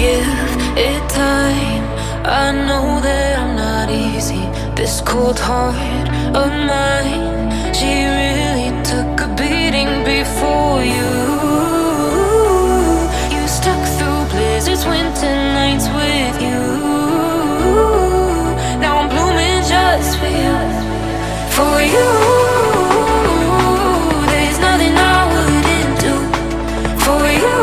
give it time. I know that I'm not easy. This cold heart of mine, she really took a beating before you. You stuck through blizzards, winter nights with you. Now I'm blooming just for you, for you. There's nothing I wouldn't do for you.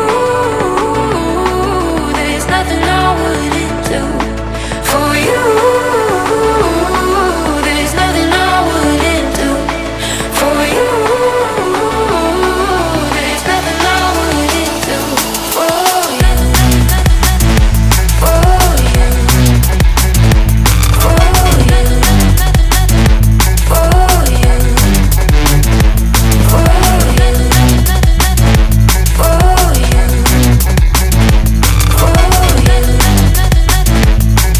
There's nothing I wouldn't do for you. There's nothing I wouldn't do for you. There's nothing I wouldn't do for you. For you. For you. For you. For you.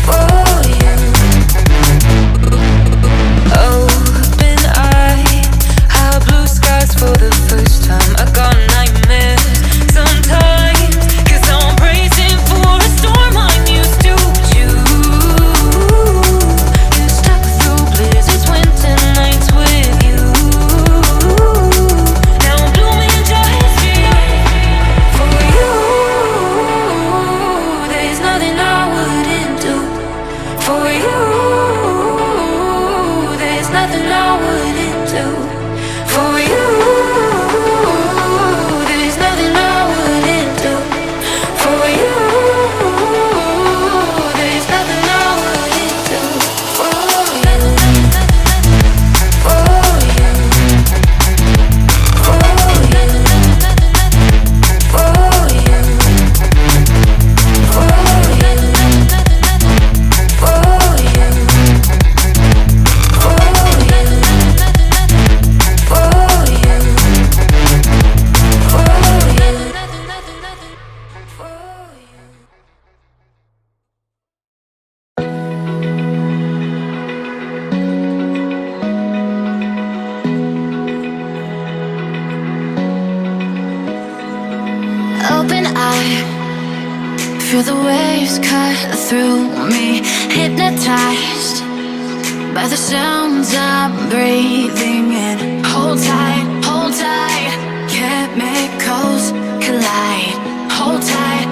For you. Open eye, high blue skies for the first time. I got nightmares sometimes, 'cause I'm bracing for a storm I'm used to. You stuck through blizzards, winter nights with you. Now I'm blooming just for you. There's nothing I wouldn't do for you. There's nothing I wouldn't do for you. There's nothing I wouldn't do for you. There's nothing I wouldn't do for you. For you. For you. For you. For you. For you. Open eye, feel the waves cut through me, hypnotized by the sounds I'm breathing in. Hold tight, chemicals collide. Hold tight,